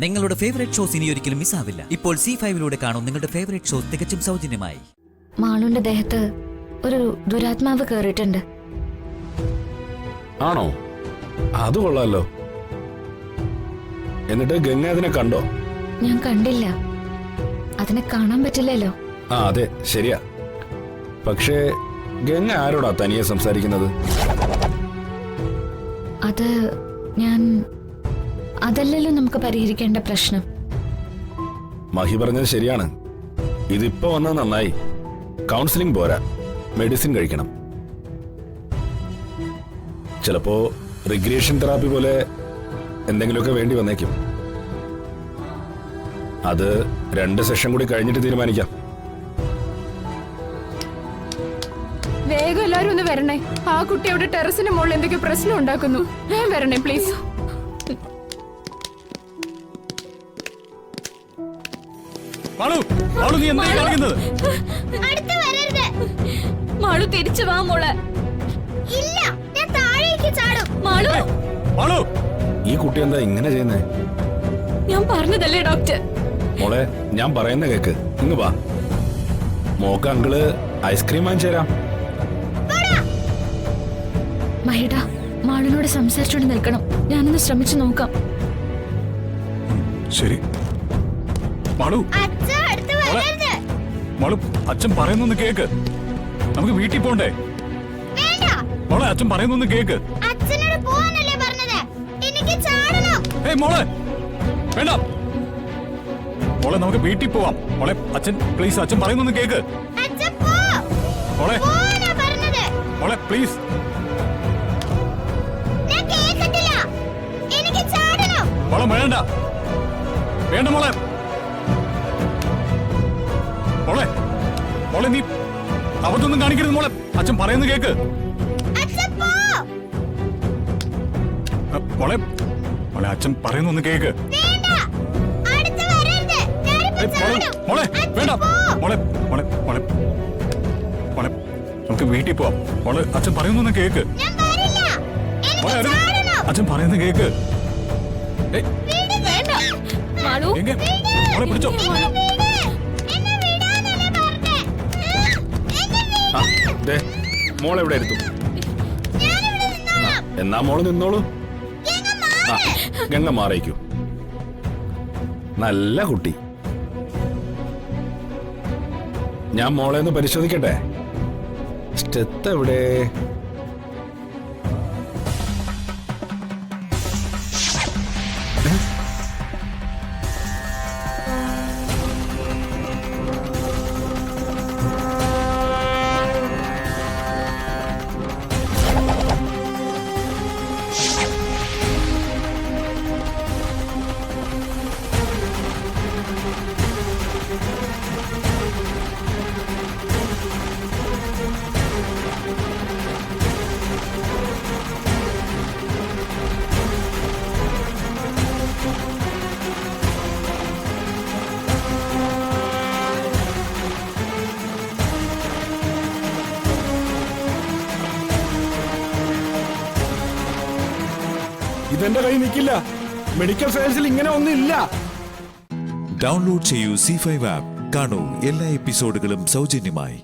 നിങ്ങളുടെ favourite shows ഇനി ഒരിക്കലും മിസ്സാവില്ല. ഇപ്പോൾ C5 കാണും നിങ്ങളുടെ ഫേവറേറ്റ് ഷോസ് തികച്ചും സൗജന്യമായി. മാളുന്റെ ദേഹത്ത് ഒരു ദുരാത്മാവ് കേറിയിട്ടുണ്ട്. ആണോ? അത് കൊള്ളാലോ. എന്നിട്ട് ഗംഗ അതിനെ കണ്ടോ? ഞാൻ കണ്ടില്ല. അതിനെ കാണാൻ പറ്റില്ലല്ലോ. ആ അതെ ശരിയാ. പക്ഷേ ഗംഗ ആരോടാ തനിയെ സംസാരിക്കുന്നത്? അത് അതല്ലല്ലോ നമുക്ക് പരിഹരിക്കേണ്ട പ്രശ്നം. മഹി പറഞ്ഞത് ശരിയാണ്. ഇതിപ്പോ വന്നത് നന്നായി. കൗൺസിലിംഗ് പോരാ, മെഡിസിൻ കഴിക്കണം. ചിലപ്പോ റിഗ്രേഷൻ തെറാപ്പി പോലെ എന്തെങ്കിലുമൊക്കെ വേണ്ടി വന്നേക്കും. അത് 2 സെഷൻ കൂടി കഴിഞ്ഞിട്ട് തീരുമാനിക്കാം. വേഗം എല്ലാരും ഒന്ന് വരണേ. ആ കുട്ടി അവിടെ ടെറസിന് മുകളിൽ എന്തൊക്കെ പ്രശ്നം ഉണ്ടാക്കുന്നു. ഞാൻ വരണേ പ്ലീസ്. മാളു തിരിച്ചു വാ മോളെ. ഇല്ല, ഞാൻ താഴേക്ക് ചാടും. മാളു, ഈ കുട്ടി എന്താ ഇങ്ങനെ ചെയ്യുന്നേ? ഞാൻ പറഞ്ഞതല്ലേ ഡോക്ടർ. മോളെ ഞാൻ പറയുന്ന കേക്ക്. ഇങ്ങ് വാ. മോക്ക് അങ്കിള് ഐസ്ക്രീം വാങ്ങിച്ചു തരാം. മഹിട, മാളിനോട് സംസാരിച്ചോണ്ട് നിൽക്കണം. ഞാനൊന്ന് ശ്രമിച്ചു നോക്കാം. ശരി മാളു, മാളു അച്ഛൻ പറയുന്നൊന്ന് കേക്ക്. നമുക്ക് വീട്ടിൽ പോണ്ടേ? മോളെ അച്ഛൻ പറയുന്നൊന്ന് കേക്ക്. മോളെ വേണ്ട. മോളെ നമുക്ക് വീട്ടിൽ പോവാം. മോളെ അച്ഛൻ പ്ലീസ്, അച്ഛൻ പറയുന്നൊന്ന് കേക്ക്. മോളെ മോളെ പ്ലീസ്. മോളെ വേണ്ട വേണ്ട മോളെ. മോളെ മോളെ നീ അബദ്ധമൊന്നും കാണിക്കരുത് മോളെ. അച്ഛൻ പറയുന്നത് കേക്ക്. മോളെ മോളെ അച്ഛൻ പറയുന്നൊന്ന് കേക്ക്. മോളെ വേണ്ട. മോളെ മോളെ മോളെ മോളെ നമുക്ക് വീട്ടിൽ പോവാം. മോളെ അച്ഛൻ പറയുന്നൊന്ന് കേക്ക്. മോളെ അച്ഛൻ പറയുന്ന കേക്ക്. മോളെ പിടിച്ചോ. മോളെ എവിടെ എടുത്തു? എന്നാ മോള് നിന്നോളൂ. ഗംഗ മാറിക്കൂ. നല്ല കുട്ടി. ഞാൻ മോളെ ഒന്ന് പരിശോധിക്കട്ടെ. സ്റ്റെത്ത് എവിടെ? ഇതെന്റെ കൈ നിൽക്കില്ല. മെഡിക്കൽ സയൻസിൽ ഇങ്ങനെ ഒന്നില്ല. ഡൗൺലോഡ് ചെയ്യൂ C5 ആപ്പ്. കാണൂ എല്ലാ എപ്പിസോഡുകളും സൗജന്യമായി.